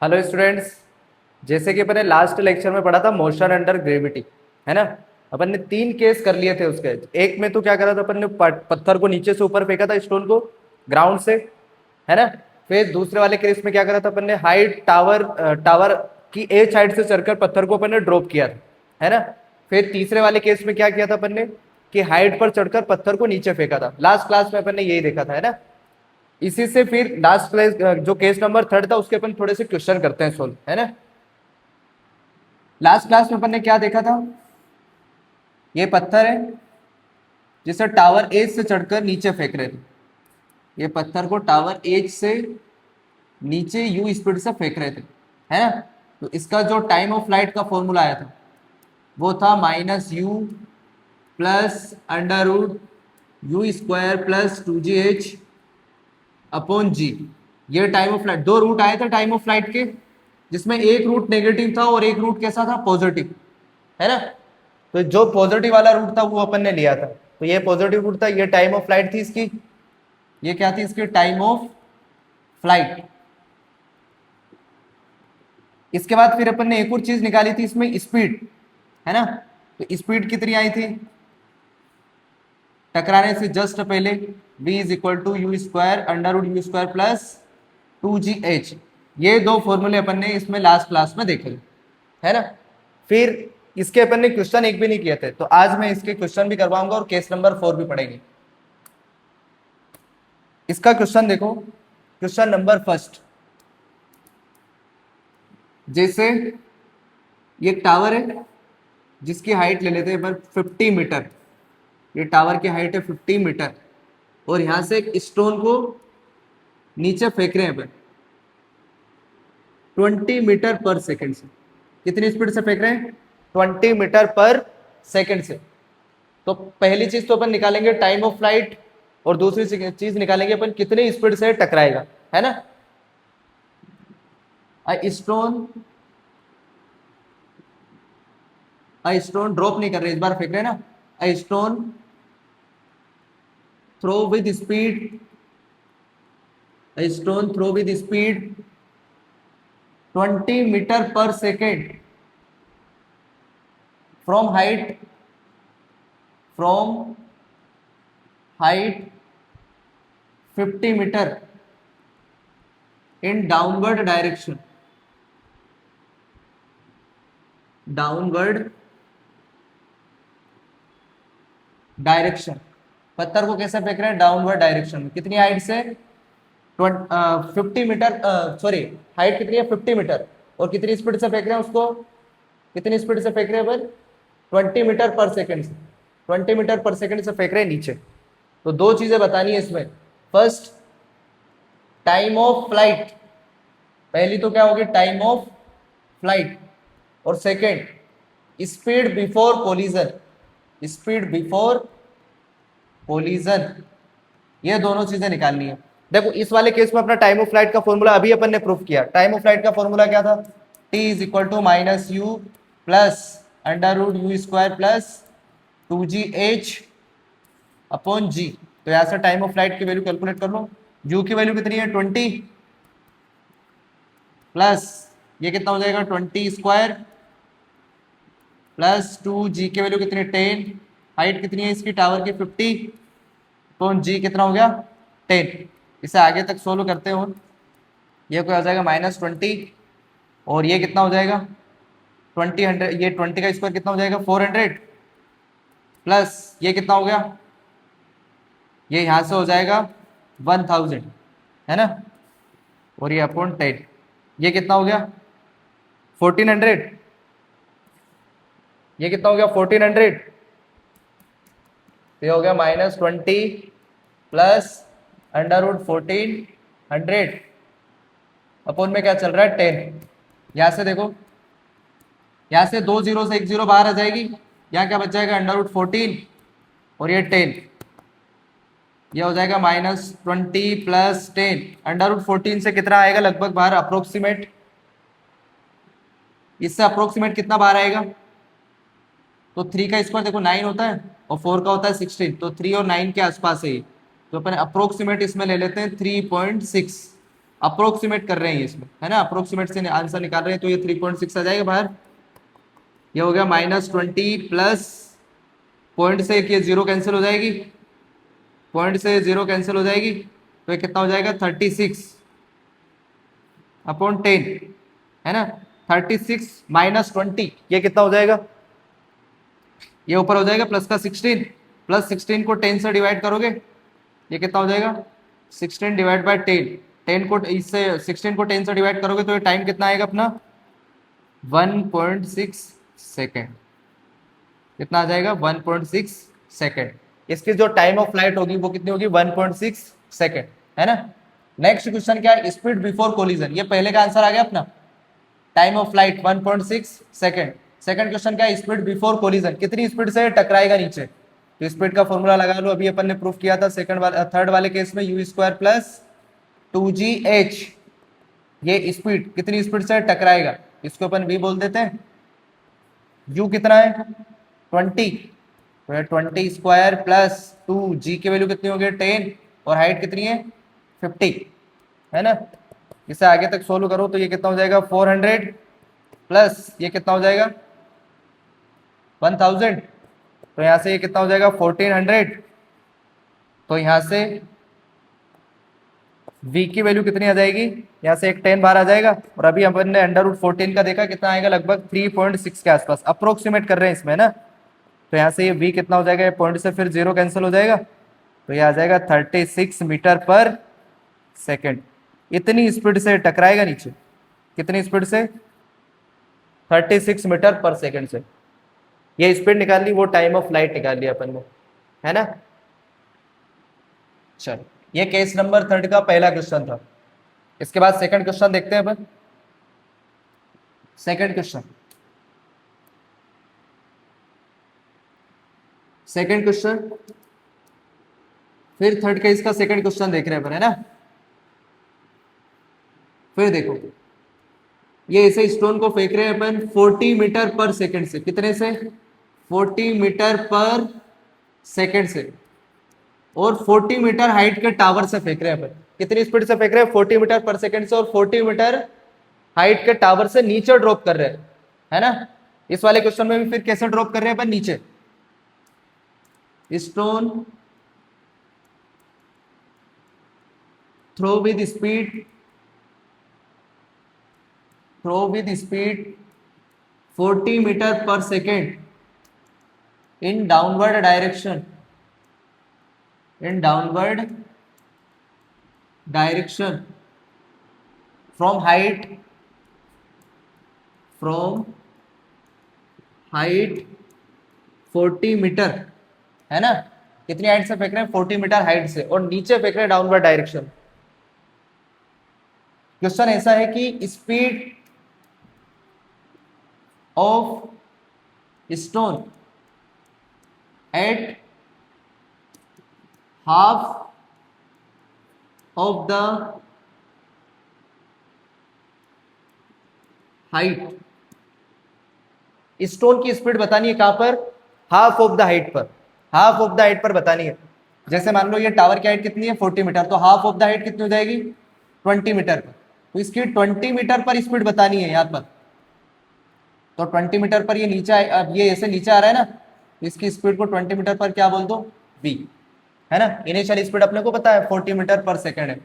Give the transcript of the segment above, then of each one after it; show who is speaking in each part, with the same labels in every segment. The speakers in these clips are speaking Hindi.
Speaker 1: Hello students. जैसे कि अपन ने लास्ट लेक्चर में पढ़ा था मोशन अंडर ग्रेविटी, है ना। अपन ने 3 केस कर लिए थे उसके। एक में तो क्या करा था अपन ने, पत्थर को नीचे से ऊपर फेंका था, स्टोन को ग्राउंड से, है ना। फिर दूसरे वाले केस में क्या करा था अपन ने, हाइट टावर की एक साइड से चढ़कर पत्थर को अपन ने ड्रॉप किया था, है ना। फिर तीसरे वाले केस में क्या किया था अपन ने कि हाइट पर चढ़कर पत्थर को नीचे फेंका था। लास्ट क्लास में अपन ने यही देखा था, है ना। इसी से फिर लास्ट क्लास जो केस नंबर 3 था उसके अपन थोड़े से क्वेश्चन करते हैं सोल्व, है ना। लास्ट क्लास में अपन ने क्या देखा था, ये पत्थर है जिसे टावर एज से चढ़कर नीचे फेंक रहे थे। ये पत्थर को टावर एज से नीचे यू स्पीड से फेंक रहे थे, है ना। तो इसका जो टाइम ऑफ फ्लाइट का फॉर्मूला आया था वो था -u plus under root u square plus 2gh upon g. ये टाइम ऑफ फ्लाइट, दो रूट आए थे टाइम ऑफ फ्लाइट के, जिसमें एक रूट नेगेटिव था और एक रूट कैसा था, पॉजिटिव, है ना। तो जो पॉजिटिव वाला रूट था वो अपन ने लिया था, तो ये पॉजिटिव रूट था, ये टाइम ऑफ फ्लाइट थी इसकी। ये क्या थी इसकी, टाइम ऑफ फ्लाइट। इसके बाद फिर अपन ने एक और चीज निकाली थी इसमें, स्पीड, है ना। तो स्पीड कितनी आई थी टकराने से जस्ट पहले, v is equal to u square under root u square plus 2gh। ये दो फॉर्मूले अपन ने इसमें लास्ट क्लास में देखे, है ना। फिर इसके अपन ने क्वेश्चन एक भी नहीं किए थे, तो आज मैं इसके क्वेश्चन भी करवाऊंगा और केस नंबर 4 भी पढ़ेंगे। इसका क्वेश्चन देखो, क्वेश्चन नंबर फर्स्ट। जैसे ये टावर है जिसकी हाइट ले लेते हैं पर 50 मीटर। ये टावर की हाइट है 50 मीटर, और यहां से एक स्टोन को नीचे फेंक रहे हैं अपन 20 मीटर पर सेकेंड से। कितनी स्पीड से फेंक रहे हैं, 20 मीटर पर सेकेंड से। तो पहली चीज तो अपन निकालेंगे टाइम ऑफ फ्लाइट, और दूसरी चीज निकालेंगे अपन कितनी स्पीड से टकराएगा, है ना। स्टोन स्टोन ड्रॉप नहीं कर रहे, इस बार फेंक रहे हैं ना। Stone throw with speed, stone throw with speed 20 metre per second from height, from height 50 metre in downward direction, downward direction. पत्थर को कैसे फेंक रहे हैं, डाउनवर्ड डायरेक्शन में। कितनी हाइट से, 50 मीटर, सॉरी, हाइट कितनी है 50 मीटर, और कितनी स्पीड से फेंक रहे हैं उसको, कितनी स्पीड से फेंक रहे हैं अपन, 20 मीटर पर सेकेंड से। 20 मीटर पर सेकेंड से फेंक रहे हैं नीचे। तो दो चीजें बतानी है इसमें। फर्स्ट, टाइम ऑफ फ्लाइट, पहली तो क्या होगी, टाइम ऑफ फ्लाइट, और second speed before collision, speed before collision. ये दोनों चीजें निकालनी है। देखो इस वाले केस में अपना टाइम ऑफ फ्लाइट का फॉर्मूला अभी अपन ने प्रूफ किया। टाइम ऑफ फ्लाइट का फॉर्मूला क्या था, t is equal to -u plus under root u square plus 2gh upon g. तो यहां से टाइम ऑफ फ्लाइट की वैल्यू कैलकुलेट कर लो। u की वैल्यू कितनी है 20, प्लस ये कितना हो जाएगा 20 स्क्वायर, प्लस 2g की वैल्यू कितनी 10, हाइट कितनी है इसकी टावर की 50, तो जी कितना हो गया 10। इसे आगे तक सोल्व करते हो, ये कोई आ जाएगा -20, और ये कितना हो जाएगा 100, ये 20 का स्क्वायर कितना हो जाएगा 400, प्लस ये कितना हो गया, ये यहाँ से हो जाएगा 1000, है ना, और ये अपॉन 10, ये कितना हो गया 1400, ये कितना हो गया 1400, तो ये हो गया -20 प्लस अंडर रूट 1400 अपॉन में क्या चल रहा है 10। यहां से देखो, यहां से 2 जीरो से 1 जीरो बाहर आ जाएगी, यहाँ क्या बच जाएगा अंडर रूट 14 और ये 10, ये हो जाएगा -20 प्लस 10। अंडर रूट 14 से कितना आएगा लगभग बाहर, अप्रोक्सीमेट, इससे अप्रोक्सीमेट कितना बाहर आएगा, तो 3 का स्क्वायर देखो 9 होता है और 4 का होता है 16, तो 3 और 9 के आसपास है ये। तो अपन अप्रोक्सीमेट इसमें ले लेते हैं 3.6, अप्रोक्सीमेट कर रहे हैं इसमें, है ना, अप्रोक्सीमेट से आंसर निकाल रहे हैं, तो ये 3.6 आ जाएगा बाहर। ये हो गया -20 प्लस पॉइंट से ये जीरो कैंसिल हो जाएगी, पॉइंट से जीरो कैंसिल हो जाएगी, तो ये कितना हो जाएगा 36/10, है ना। 36 -20 ये कितना हो जाएगा, ये ऊपर हो जाएगा प्लस का 16, प्लस 16 को 10 से डिवाइड करोगे, ये कितना हो जाएगा 16 डिवाइड बाय 10, 10 को इससे 16 को 10 से डिवाइड करोगे तो ये टाइम कितना आएगा अपना 1.6 सेकेंड, कितना आ जाएगा 1.6 सेकेंड। इसकी जो टाइम ऑफ फ्लाइट होगी वो कितनी होगी 1.6 सेकेंड, है ना। नेक्स्ट क्वेश्चन क्या है, स्पीड बिफोर कोलिजन, ये पहले का आंसर आ गया अपना, time of flight 1.6 second. Second question क्या है, स्पीड बिफोर कोलिजन, कितनी स्पीड से टकराएगा नीचे, तो स्पीड का फॉर्मूला लगा लो, अभी अपन ने प्रूफ किया था थर्ड वाले केस में, u² प्लस 2gh, ये स्पीड कितनी स्पीड से टकराएगा, इसको अपन v बोल देते हैं। u कितना है 20, तो 20² प्लस 2g की वैल्यू कितनी होगी 10, और हाइट कितनी है 50, है ना। इसे आगे तक सोल्व करो तो ये कितना हो जाएगा 400 प्लस ये कितना हो जाएगा 1000, तो यहाँ से ये कितना हो जाएगा 1400, तो यहाँ से v की वैल्यू कितनी आ जाएगी, यहाँ से एक 10 बाहर आ जाएगा, और अभी अपन ने √14 का देखा कितना आएगा, लगभग 3.6 के आसपास, अप्रोक्सीमेट कर रहे हैं इसमें ना। तो यहाँ से ये v कितना हो जाएगा, पॉइंट से फिर जीरो कैंसिल हो जाएगा, तो ये आ जाएगा 36 मीटर पर सेकेंड। इतनी स्पीड से टकराएगा नीचे, कितनी स्पीड से 36 मीटर पर सेकेंड से, ये स्पीड निकाल ली, वो टाइम ऑफ फ्लाइट निकाल लिया अपन ने, है ना। चलो ये केस नंबर 3 का पहला क्वेश्चन था। इसके बाद सेकंड क्वेश्चन देखते हैं अपन। सेकंड क्वेश्चन, फिर थर्ड केस का सेकंड क्वेश्चन देख रहे हैं अपन, है ना। फिर देखो, ये ऐसे स्टोन को फेंक रहे हैं अपन 40 मीटर पर सेकंड से, कितने से 40 मीटर पर सेकंड से, और 40 मीटर हाइट के टावर से फेंक रहे हैं अपन, कितनी स्पीड से फेंक रहे हैं 40 मीटर पर सेकंड से, और 40 मीटर हाइट के टावर से नीचे ड्रॉप कर रहे हैं, है ना। इस वाले क्वेश्चन में भी फिर कैसे ड्रॉप कर रहे हैं अपन नीचे, stone throw with speed 40 metre per second in downward direction from height 40 metre, है ना। कितनी हाइट से फेंक रहे हैं 40 मीटर हाइट से, और नीचे फेंक रहे हैं डाउनवर्ड डायरेक्शन। क्वेश्चन ऐसा है कि speed of stone at half of the height, stone की स्पीड बतानी है कहां पर, हाफ ऑफ द हाइट पर, हाफ ऑफ द हाइट पर बतानी है। जैसे मान लो ये टावर की हाइट कितनी है 40 मीटर, तो हाफ ऑफ द हाइट कितनी हो जाएगी 20 मीटर पर, तो इसकी 20 मीटर पर स्पीड बतानी है यहाँ पर। तो 20 मीटर पर ये नीचे, अब ये ऐसे नीचे आ रहा है ना, इसकी स्पीड को 20 मीटर पर क्या बोल दो v, है ना। इनिशियल स्पीड अपने को पता है 40 मीटर पर सेकेंड है,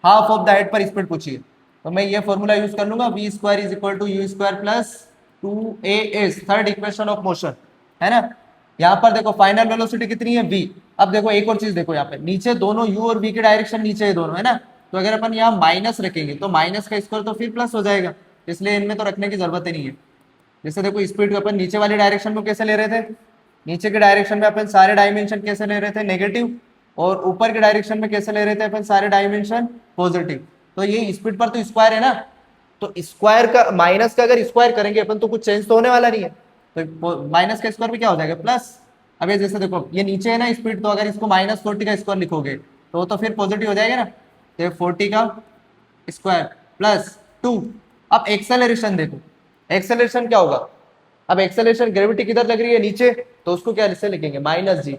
Speaker 1: हाफ ऑफ द हाइट पर स्पीड पूछी है, तो मैं ये फॉर्मूला यूज कर लूंगा v² = u² plus 2as, third equation of motion, है ना। यहाँ पर देखो फाइनल वेलोसिटी कितनी है v। अब देखो एक और चीज देखो, यहाँ पे नीचे दोनों u और v की डायरेक्शन नीचे है दोनों, है ना। तो अगर अपन यहाँ माइनस रखेंगे तो माइनस का स्क्वायर तो फिर प्लस हो जाएगा, इसलिए इनमें तो रखने की जरूरत ही नहीं है। जैसे देखो स्पीड को अपन नीचे वाली डायरेक्शन में कैसे ले रहे थे, नीचे के डायरेक्शन में अपन सारे डायमेंशन कैसे ले रहे थे नेगेटिव, और ऊपर के डायरेक्शन में कैसे ले रहे थे अपन सारे डायमेंशन पॉजिटिव। तो ये स्पीड पर तो स्क्वायर है ना, तो स्क्वायर का माइनस का अगर स्क्वायर करेंगे अपन तो कुछ चेंज तो होने वाला नहीं है, तो माइनस का स्क्वायर भी क्या हो जाएगा प्लस। अब ये जैसे देखो ये नीचे है ना स्पीड, तो अगर इसको -40 का स्क्वायर लिखोगे तो फिर पॉजिटिव हो जाएगा ना, तो 40 का स्क्वायर प्लस 2। अब एक्सेलरेशन देखो, एक्सेलरेशन क्या होगा, अब एक्सेलरेशन ग्रेविटी किधर लग रही है नीचे, तो उसको क्या से लिखेंगे -g,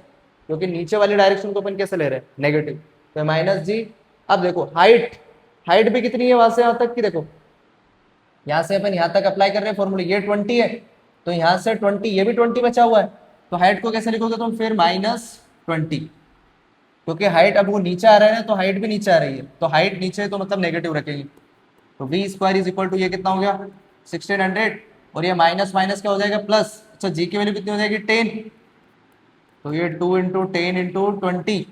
Speaker 1: क्योंकि नीचे वाली डायरेक्शन को अपन कैसे ले रहे हैं नेगेटिव, तो -g। अब देखो हाइट हाइट भी कितनी है वहां से यहाँ तक की, देखो यहाँ से अपन यहाँ तक अप्लाई कर रहे हैं फॉर्मूले, ये 20 है, तो यहाँ से 20, ये भी 20 बचा हुआ है, तो हाइट को कैसे लिखोगे तुम फिर -20, क्योंकि हाइट अब वो नीचे आ रहा है ना, तो हाइट भी नीचे आ रही है, तो हाइट नीचे है तो मतलब नेगेटिव रखेंगे, तो v² इज इक्वल टू ये कितना हो गया 1600, और ये माइनस माइनस क्या हो जाएगा प्लस, अच्छा जी की वैल्यू कितनी हो जाएगी 10, तो ये 2 इंटू 10 इंटू 20,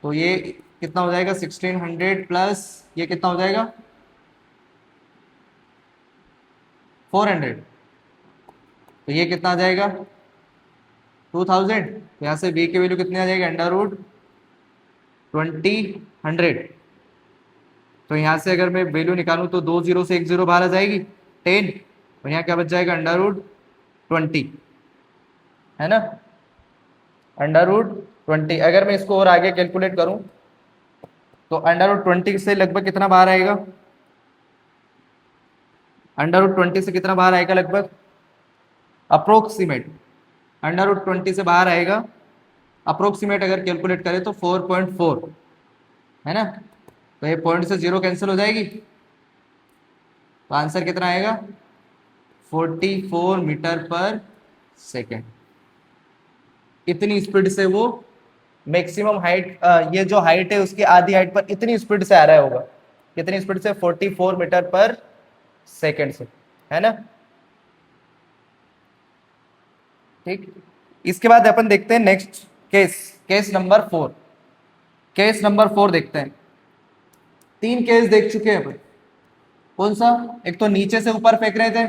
Speaker 1: तो ये कितना हो जाएगा 1600 प्लस ये कितना हो जाएगा 400, तो ये कितना आ जाएगा 2000, तो यहाँ से b की वैल्यू कितनी आ जाएगी √20 100, तो यहाँ से अगर मैं वैल्यू निकालूं तो 2 0 से 1 0 बाहर आ जाएगी 10, और यहाँ क्या बच जाएगा √20, है ना, √20। अगर मैं इसको और आगे कैलकुलेट करूं तो √20 से लगभग कितना बाहर आएगा, √20 से कितना बाहर आएगा लगभग अप्रोक्सीमेट, √20 से बाहर आएगा अप्रोक्सीमेट अगर कैलकुलेट करें तो 4.4, है ना, तो ये पॉइंट से जीरो कैंसिल हो जाएगी, तो आंसर कितना आएगा 44 मीटर पर सेकेंड। इतनी स्पीड से वो मैक्सिमम हाइट, ये जो हाइट है उसकी आधी हाइट पर इतनी स्पीड से आ रहा होगा, कितनी स्पीड से 44 मीटर पर सेकेंड से, है ना, ठीक। इसके बाद अपन देखते हैं next case, case number 4, case number 4 देखते हैं। 3 केस देख चुके हैं अपन, कौन सा, एक तो नीचे से ऊपर फेंक रहे थे,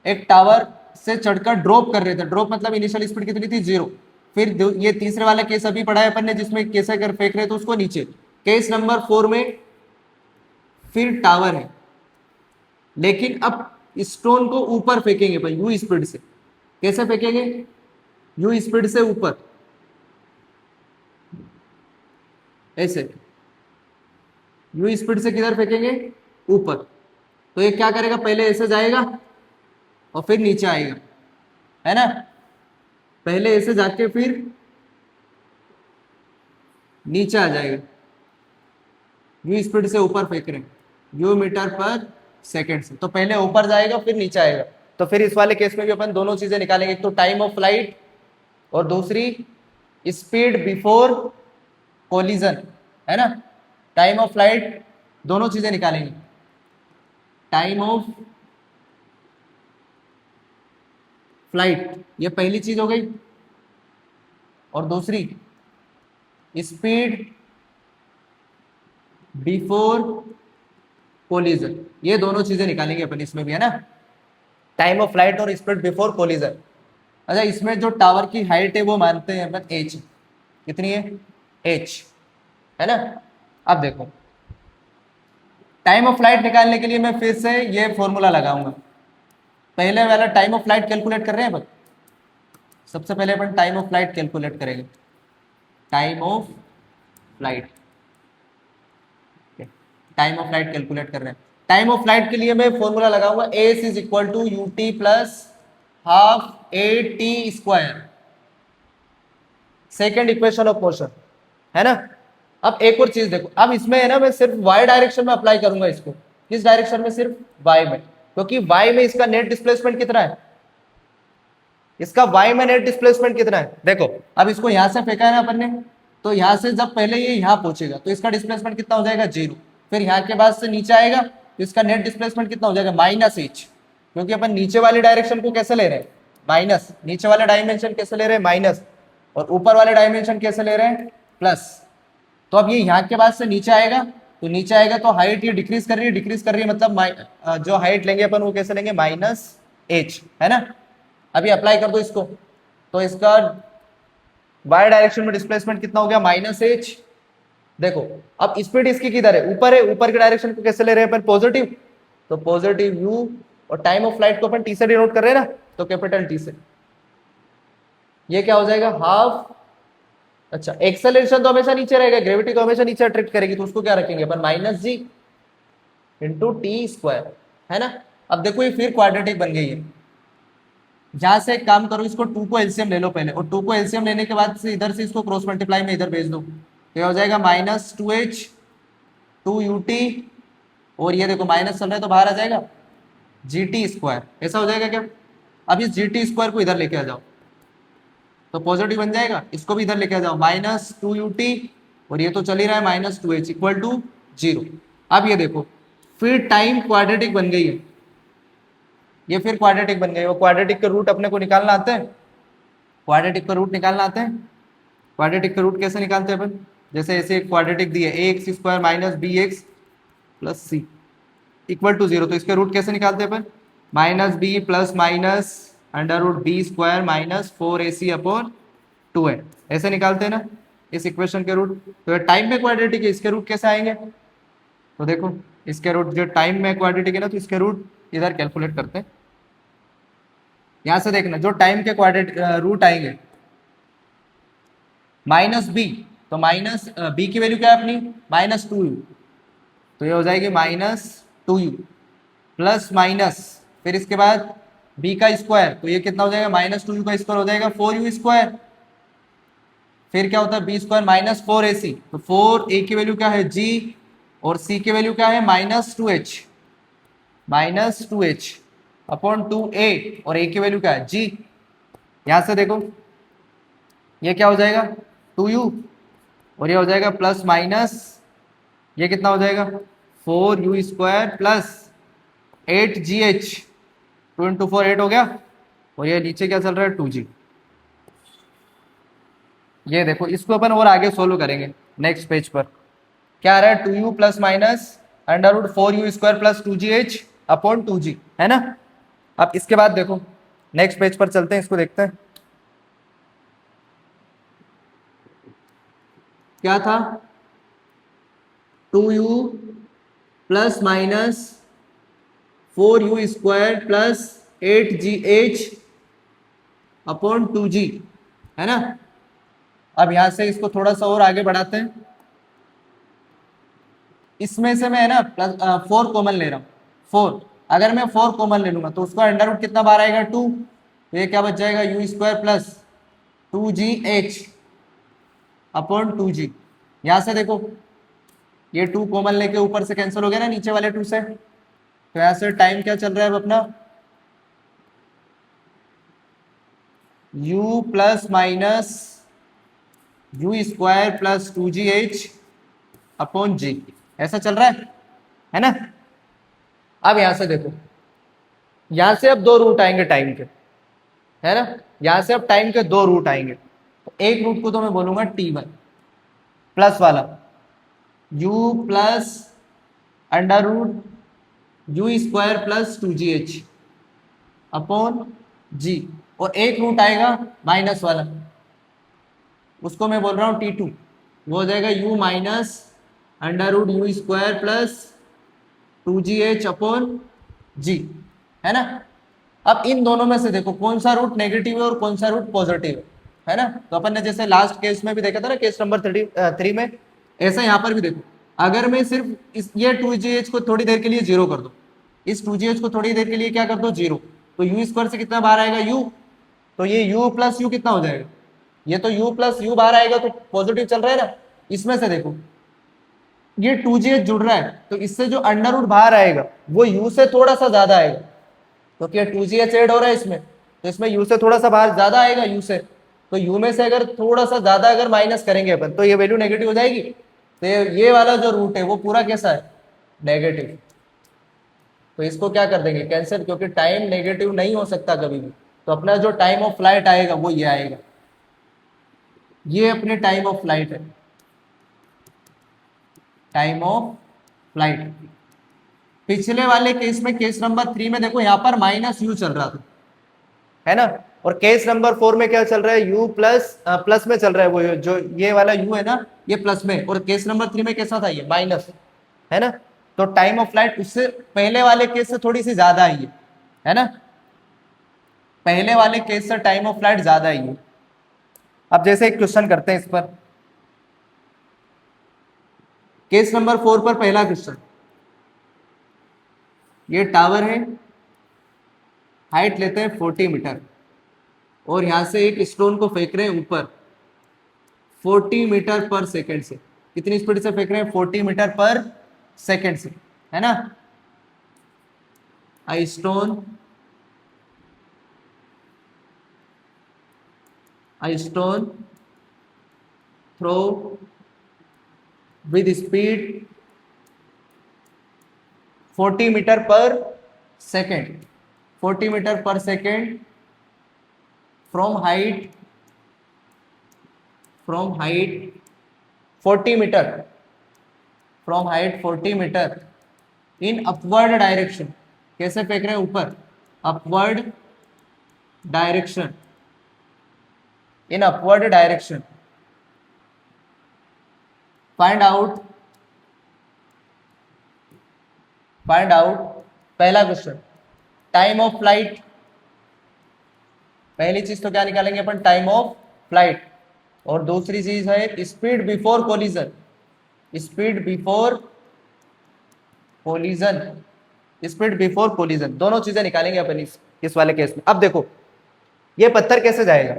Speaker 1: एक टावर से चढ़कर ड्रॉप कर रहे थे, ड्रॉप मतलब इनिशियल स्पीड कितनी थी 0, फिर ये तीसरे वाला केस अभी पढ़ा है अपन ने जिसमें कैसे कर फेंक रहे थे उसको नीचे। केस नंबर 4 में फिर टावर है, लेकिन अब स्टोन को ऊपर फेंकेंगे भाई यू स्पीड से, कैसे फेंकेंगे यू स्पीड से ऊपर, ऐसे यू स्पीड से किधर फेंकेंगे ऊपर, तो ये क्या करेगा पहले ऐसे जाएगा और फिर नीचे आएगा, है ना, पहले ऐसे जाके फिर नीचे आ जाएगा, यू स्पीड से ऊपर फेंक रहे हैं यू मीटर पर सेकेंड से, तो पहले ऊपर जाएगा फिर नीचे आएगा, तो फिर इस वाले केस में भी अपन दोनों चीजें निकालेंगे, एक तो टाइम ऑफ फ्लाइट और दूसरी स्पीड बिफोर कोलिजन, है ना, टाइम ऑफ फ्लाइट दोनों चीजें निकालेंगे, टाइम ऑफ फ्लाइट ये पहली चीज हो गई, और दूसरी स्पीड बिफोर कोलिजन, ये दोनों चीजें निकालेंगे अपन इसमें भी, है ना, टाइम ऑफ फ्लाइट और स्पीड बिफोर कोलिजन। अच्छा इसमें जो टावर की हाइट है वो मानते हैं अपन h, कितनी है h, है ना। अब देखो टाइम ऑफ फ्लाइट निकालने के लिए मैं फिर से ये फॉर्मूला लगाऊंगा, पहले वाला टाइम ऑफ फ्लाइट कैलकुलेट कर रहे हैं अपन, सबसे पहले अपन टाइम ऑफ फ्लाइट कैलकुलेट करेंगे, time of flight, time of flight calculate कर रहे हैं, टाइम ऑफ फ्लाइट के लिए मैं फॉर्मूला लगाऊंगा s is equal to u t plus half a t square, second equation of motion, है ना। अब एक और चीज देखो, अब इसमें है ना मैं सिर्फ y डायरेक्शन में अप्लाई करूंगा इसको, किस डायरेक्शन में, सिर्फ y में, क्योंकि y में इसका नेट डिस्प्लेसमेंट कितना है, इसका y में नेट डिस्प्लेसमेंट कितना है, देखो अब इसको यहां से फेंका है ना अपन ने, तो यहां से जब पहले ये यहां पहुंचेगा तो इसका डिस्प्लेसमेंट कितना हो जाएगा 0, फिर यहाँ के बाद से नीचे आएगा तो इसका नेट डिस्प्लेसमेंट कितना हो जाएगा -h, क्योंकि अपन नीचे वाली डायरेक्शन को कैसे ले रहे हैं माइनस, नीचे वाला डायमेंशन कैसे ले रहे हैं माइनस, और ऊपर वाले डायमेंशन कैसे ले रहे हैं प्लस, तो अब ये यहाँ के बाद से नीचे आएगा, तो नीचे आएगा तो हाइट ये डिक्रीज कर रही है, डिक्रीज कर रही है मतलब जो हाइट लेंगे अपन वो कैसे लेंगे -h, है ना। अभी अप्लाई कर दो इसको, तो इसका y डायरेक्शन में डिस्प्लेसमेंट कितना हो गया -h, देखो अब स्पीड इसकी किधर है ऊपर है, ऊपर के डायरेक्शन को कैसे ले रहे हैं अपन पॉजिटिव, तो पॉजिटिव u, और टाइम ऑफ फ्लाइट को अपन t से डिनोट कर रहे हैं ना, तो कैपिटल T से, ये क्या हो जाएगा हाफ, अच्छा एक्सेलरेशन तो हमेशा नीचे रहेगा, ग्रेविटी तो हमेशा नीचे अट्रैक्ट करेगी, तो उसको क्या रखेंगे अपन -g इंटू टी स्क्वायर, है ना। अब देखो ये फिर क्वाड्रेटिक बन गई है, जहां से एक काम करो इसको 2 को एलसीएम ले लो पहले, और 2 को एलसीएम लेने के बाद से इधर से इसको क्रॉस मल्टीप्लाई में इधर भेज दो, तो हो जाएगा -2h 2ut, और ये देखो माइनस चल रहा है तो बाहर आ जाएगा GT², ऐसा हो जाएगा क्या? अब इस GT² को इधर लेके आ जाओ तो पॉजिटिव बन जाएगा, इसको भी इधर लेके आ जाओ -2ut, और ये तो चल ही रहा है -2h इक्वल टू 0। अब ये देखो फिर टाइम क्वाड्रेटिक बन गई है, ये फिर क्वाड्रेटिक बन गई। वो क्वाड्रेटिक के रूट अपने को निकालना आते हैं, क्वाड्रेटिक का रूट निकालना आते हैं। क्वाड्रेटिक का रूट कैसे निकालते हैं अपन? जैसे ऐसे क्वाड्रेटिक दी है ax² minus bx plus c equal to 0, तो इसके रूट कैसे निकालते हैं अपन? -b plus minus √b² minus 4ac upon 2a, ऐसे निकालते हैं ना इस इक्वेशन के रूट। तो टाइम में क्वाड्रेटिक है, इसके रूट कैसे आएंगे? तो देखो इसके रूट जो टाइम में क्वाड्रेटिक है ना, तो इसके रूट इधर कैलकुलेट करते हैं। यहां से देखना जो टाइम के क्वाड्रेटिक रूट आएंगे -b, तो माइनस b की वैल्यू क्या है अपनी -2u, तो ये हो जाएगी -2u प्लस माइनस, फिर इसके बाद b का स्क्वायर, तो ये कितना हो जाएगा -2u का स्क्वायर हो जाएगा 4u², फिर क्या होता है b² माइनस 4ac, तो 4a की वैल्यू क्या है g, और c की वैल्यू क्या है -2h अपॉन 2a, और a की वैल्यू क्या है g। यहां से देखो ये क्या हो जाएगा 2u, और ये हो जाएगा प्लस माइनस, ये कितना हो जाएगा 4u² प्लस 8gh, 2 इंटू 4 8 हो गया, और ये नीचे क्या चल रहा है 2g। ये देखो इसको अपन और आगे सोल्व करेंगे नेक्स्ट पेज पर। क्या आ रहा है 2u plus minus √4u² plus 2gh upon 2g, है ना। अब इसके बाद देखो नेक्स्ट पेज पर चलते हैं, इसको देखते हैं क्या था 2u plus minus 4u² plus 8gh upon 2g, है ना। अब यहां से इसको थोड़ा सा और आगे बढ़ाते हैं, इसमें से मैं है ना प्लस 4 कॉमन ले रहा हूँ 4, अगर मैं 4 कॉमन ले लूंगा तो उसका अंडर रूट कितना बाहर आएगा 2, तो ये क्या बच जाएगा u² plus 2gh upon 2g। यहां से देखो ये 2 कॉमन लेके ऊपर से कैंसिल हो गया ना नीचे वाले 2 से, तो यहां से टाइम क्या चल रहा है अब अपना u plus minus u² plus 2gh upon g, ऐसा चल रहा है ना। अब यहां से देखो यहां से अब 2 रूट आएंगे टाइम के, है ना। यहां से अब टाइम के 2 रूट आएंगे, तो एक रूट को तो मैं बोलूंगा t1 प्लस वाला u plus √u² plus 2gh upon g, और एक रूट आएगा माइनस वाला, उसको मैं बोल रहा हूँ t2, वो हो जाएगा u minus √u² plus 2gh upon g, है ना। अब इन दोनों में से देखो कौन सा रूट नेगेटिव है और कौन सा रूट पॉजिटिव है ना। तो अपन ने जैसे लास्ट केस में भी देखा था ना, केस नंबर 3 में, ऐसा यहाँ पर भी देखो अगर मैं सिर्फ ये 2gh को थोड़ी देर के लिए 0 कर दो, इस 2gh को थोड़ी देर के लिए क्या कर दो 0, तो u² से कितना बाहर आएगा u, तो ये u प्लस u कितना हो जाएगा, ये तो u प्लस u बाहर आएगा, तो पॉजिटिव चल रहा है ना। इसमें से देखो ये 2gh जुड़ रहा है, तो इससे जो अंडर रूट बाहर आएगा वो u से थोड़ा सा ज्यादा आएगा, तो क्या 2gh ऐड हो रहा है इसमें, तो इसमें u से थोड़ा सा बाहर ज्यादा आएगा u से, तो u में से अगर थोड़ा सा ज्यादा अगर माइनस करेंगे अपन तो ये वैल्यू नेगेटिव हो जाएगी। तो ये वाला जो रूट है वो पूरा कैसा है नेगेटिव, तो इसको क्या कर देंगे कैंसिल, क्योंकि टाइम नेगेटिव नहीं हो सकता कभी भी। तो अपना जो टाइम ऑफ फ्लाइट आएगा वो ये आएगा, ये अपने टाइम ऑफ फ्लाइट है, टाइम ऑफ फ्लाइट। पिछले वाले केस में केस नंबर 3 में देखो यहाँ पर -u चल रहा था, है ना, और केस नंबर 4 में क्या चल रहा है u प्लस में चल रहा है, वो जो ये वाला u है ना ये प्लस में, और केस नंबर 3 में कैसा था ये माइनस, है ना। तो टाइम ऑफ फ्लाइट उससे पहले वाले केस से थोड़ी सी ज्यादा आई है ना, पहले वाले केस से टाइम ऑफ फ्लाइट ज्यादा आई है। अब जैसे एक क्वेश्चन करते हैं इस पर, केस नंबर 4 पर पहला क्वेश्चन, ये टावर है, हाइट लेते हैं 40 मीटर, और यहां से एक स्टोन को फेंक रहे हैं ऊपर 40 मीटर पर सेकेंड से, कितनी स्पीड से फेंक रहे हैं 40 मीटर पर सेकेंड से, है ना। a stone throw with speed 40 metre per second, 40 metre per second from height 40 meter, from height 40 meter in upward direction. कैसे फेंक रहे हैं? ऊपर, upward direction, in upward direction. Find out पहला क्वेश्चन टाइम ऑफ फ्लाइट। पहली चीज तो क्या निकालेंगे अपन? Time of flight. और दूसरी चीज है speed before collision, speed before collision, speed before collision. दोनों चीजें निकालेंगे अपन इस वाले केस में। अब देखो ये पत्थर कैसे जाएगा।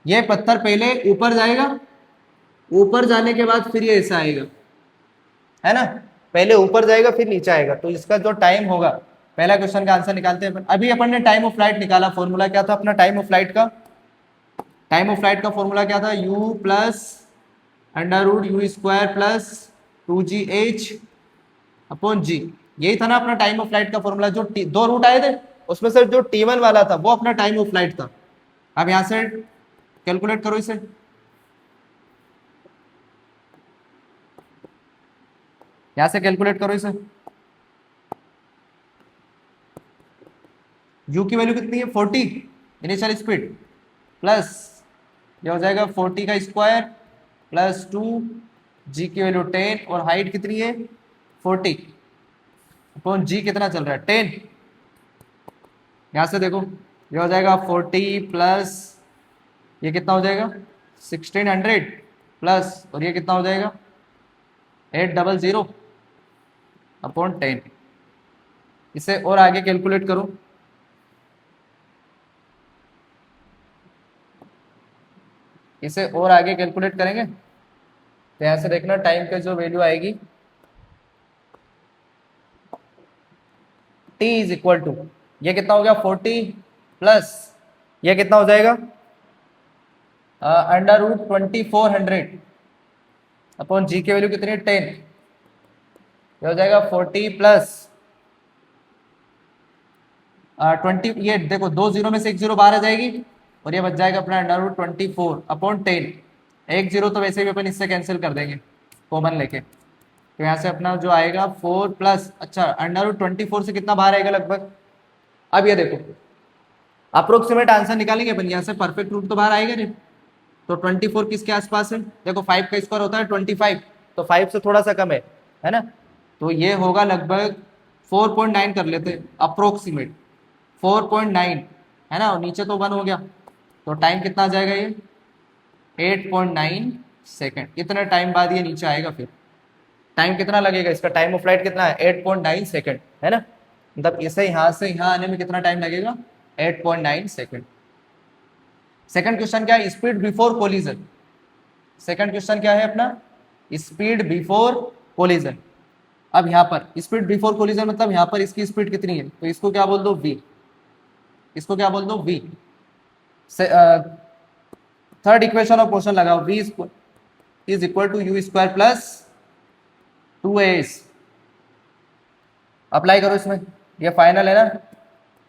Speaker 1: ये पत्थर पहले ऊपर जाएगा, ऊपर जाने के बाद फिर ये ऐसा आएगा, है ना। पहले ऊपर जाएगा फिर नीचे आएगा। तो इसका जो टाइम होगा, पहला क्वेश्चन का आंसर निकालते हैं अपन। अभी अपन ने टाइम ऑफ फ्लाइट निकाला। फॉर्मूला क्या था अपना टाइम ऑफ फ्लाइट का? टाइम ऑफ फ्लाइट का फॉर्मूला क्या था? u plus under root u square plus 2gh upon g। यही था ना अपना टाइम ऑफ फ्लाइट का फॉर्मूला। जो दो रूट आए थे उसमें से जो t1 वाला था वो अपना टाइम ऑफ फ्लाइट था। अब यहां से कैलकुलेट करो इसे। यहां से कैलकुलेट करो इसे। u की वैल्यू कितनी है? 40 इनिशियल स्पीड, प्लस ये हो जाएगा 40 का स्क्वायर प्लस 2, g की वैल्यू 10 और हाइट कितनी है? 40 अपॉन g कितना चल रहा है? 10। यहां से देखो ये हो जाएगा 40 प्लस ये कितना हो जाएगा? 1600 प्लस और ये कितना हो जाएगा? 800 अपॉन 10। इसे और आगे कैलकुलेट करो। इसे और आगे कैलकुलेट करेंगे तो यहां से देखना टाइम की जो वैल्यू आएगी t इज इक्वल टू, ये कितना हो गया? 40 प्लस ये कितना हो जाएगा? अंडर रूट 2400 अपॉन जी की वैल्यू कितनी है? 10। ये हो जाएगा 40 प्लस 20। ये देखो दो जीरो में से एक जीरो बाहर आ जाएगी और ये बच जाएगा अपना अंडर रूट 24 अपॉन 10। एक जीरो तो वैसे भी अपन इससे कैंसिल कर देंगे कॉमन लेके। तो यहाँ से अपना जो आएगा 4 प्लस, अच्छा अंडर रूट 24 से कितना बाहर आएगा लगभग? अब ये देखो अप्रोक्सीमेट आंसर निकालेंगे अपन। यहाँ से परफेक्ट रूट तो बाहर आएगा नहीं। तो 24 किसके आसपास है? देखो 5 का स्क्वायर होता है 25, तो 5 से थोड़ा सा कम है ना। तो ये होगा लगभग 4.9 कर लेते अप्रोक्सीमेट, 4.9 है ना। और नीचे तो 1 हो गया तो टाइम कितना आ जाएगा? ये 8.9 सेकेंड। इतने टाइम बाद ये नीचे आएगा। फिर टाइम कितना लगेगा इसका? टाइम ऑफ फ्लाइट कितना है? 8.9 सेकेंड, है ना। मतलब इसे यहाँ से यहाँ आने में कितना टाइम लगेगा? 8.9 सेकेंड। सेकंड क्वेश्चन क्या है? Speed before collision. Second question क्या है अपना? Speed before collision. अब यहाँ पर स्पीड बिफोर कोलिजन मतलब यहाँ पर इसकी स्पीड कितनी है? तो इसको क्या बोल दो? v। इसको क्या बोल दो? v। Third equation of motion लगाओ, v is equal to u square plus 2as। Apply करो इसमें, ये फाइनल है ना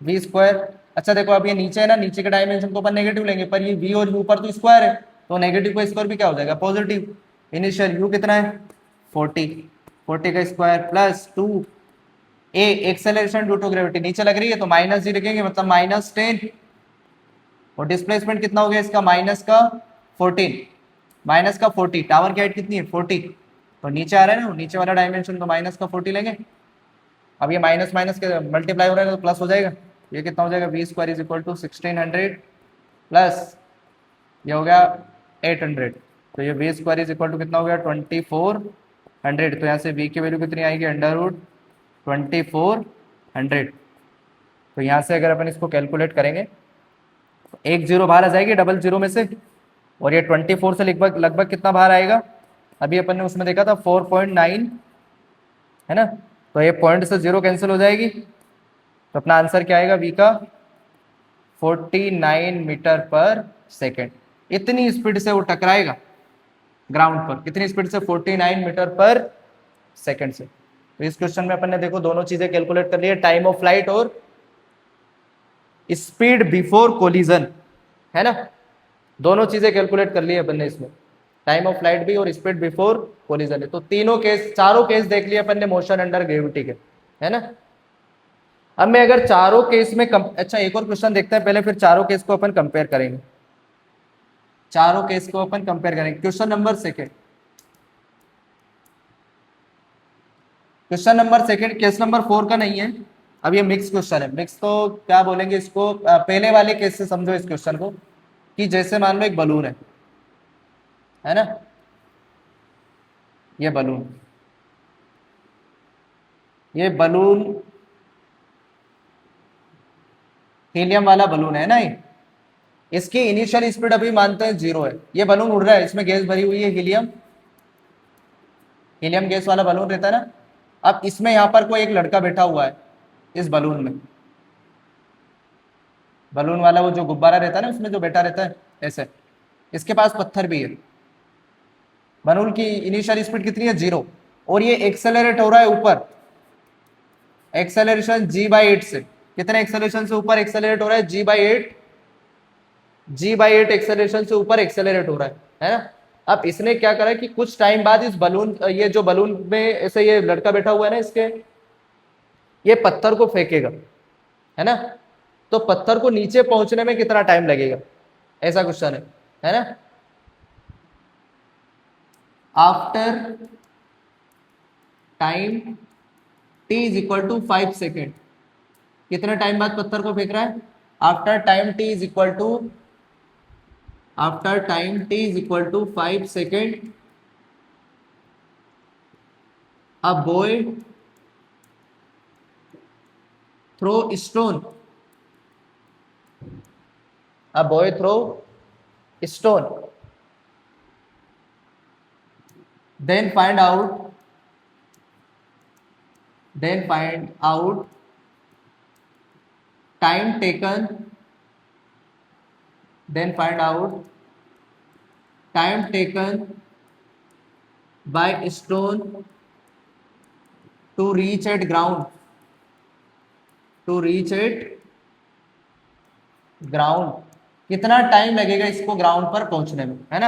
Speaker 1: v स्क्वायर। अच्छा देखो अब ये नीचे है ना, नीचे के डायमेंशन को अपन नेगेटिव लेंगे, पर ये v और u पर तो स्क्वायर है, तो नेगेटिव का स्क्वायर भी क्या हो जाएगा? पॉजिटिव। इनिशियल u कितना है? 40 का square plus 2 a acceleration due to gravity नीचे लग रही है तो माइनस जी लिखेंगे, मतलब -10। और डिस्प्लेसमेंट कितना हो गया इसका? -14। टावर की हाइट कितनी है? 40। तो नीचे आ रहा है ना नीचे वाला डायमेंशन, तो -40 लेंगे। अब ये माइनस माइनस के मल्टीप्लाई हो रहा है तो प्लस हो जाएगा। ये कितना हो जाएगा? v square is equal to 1600 plus ये हो गया 800। तो ये v square is equal to कितना हो गया? 2400। तो यहाँ से v की वैल्यू कितनी आएगी? Under root 2400। तो यहाँ से अगर अपन इसको कैलकुलेट करेंगे तो एक जीरो बाहर आ जाएगी डबल जीरो में से, और ये 24 से लगभग लगभग कितना बाहर आएगा? अभी अपन ने उसमें देखा था 4.9 है ना। तो ये पॉइंट से 0 कैंसिल हो जाएगी, तो अपना आंसर क्या आएगा, वी का 49 मीटर पर सेकेंड। इतनी स्पीड से वो टकराएगा ग्राउंड पर, कितनी स्पीड से, 49 मीटर पर सेकेंड से। तो इस क्वेश्चन में अपन ने देखो दोनों चीजें कैलकुलेट कर ली है, टाइम ऑफ फ्लाइट और स्पीड बिफोर कोलिजन, है ना। दोनों चीजें कैलकुलेट कर ली है अपन ने इसमें, टाइम ऑफ फ्लाइट भी और स्पीड बिफोर कोलिजन है। तो तीनों केस, चारों केस देख लिए अपन ने मोशन अंडर ग्रेविटी के, है ना। अब मैं अगर चारों केस में अच्छा एक और क्वेश्चन देखते हैं पहले, फिर चारों केस को अपन कंपेयर करेंगे, चारों केस को अपन कंपेयर करेंगे। Question number second, question number second, case number 4 का नहीं है, अब ये मिक्स क्वेश्चन है। मिक्स तो क्या बोलेंगे इसको, पहले वाले केस से समझो इस क्वेश्चन को, कि जैसे मान लो एक बलून है ना, ये बलून, ये बलून हीलियम वाला बलून है ना, ये इसकी इनिशियल स्पीड अभी मानते हैं 0 है। ये बलून उड़ रहा है, इसमें गैस भरी हुई है, हीलियम, हीलियम गैस वाला बलून रहता है ना। अब इसमें यहां पर कोई एक लड़का बैठा हुआ है इस बलून में, बलून वाला वो जो गुब्बारा रहता है ना उसमें जो बैठा रहता है ऐसे, इसके पास पत्थर भी है। बलून की इनिशियल स्पीड कितनी है, 0, और ये एक्सेलरेट हो रहा है ऊपर, एक्सेलरेशन g/8 से। कितने एक्सेलरेशन से ऊपर एक्सेलरेट हो रहा है, g/8, g/8 एक्सेलरेशन से ऊपर एक्सेलरेट हो रहा है ना। अब इसने क्या करा कि कुछ टाइम बाद इस बलून, ये जो बलून में ऐसे ये लड़का बैठा हुआ है ना, इसके ये पत्थर को फेंकेगा, है ना। तो पत्थर को नीचे पहुंचने में कितना टाइम लगेगा, ऐसा क्वेश्चन है ना। After time t is equal to 5 second, कितने टाइम बाद पत्थर को फेंक रहा है, after time t is equal to, after time t is equal to 5 second, a boy throw stone, a boy throw stone, then find out, time taken, then find out time taken by stone to reach at ground, to reach at ground, कितना टाइम लगेगा इसको ग्राउंड पर पहुंचने में, है ना।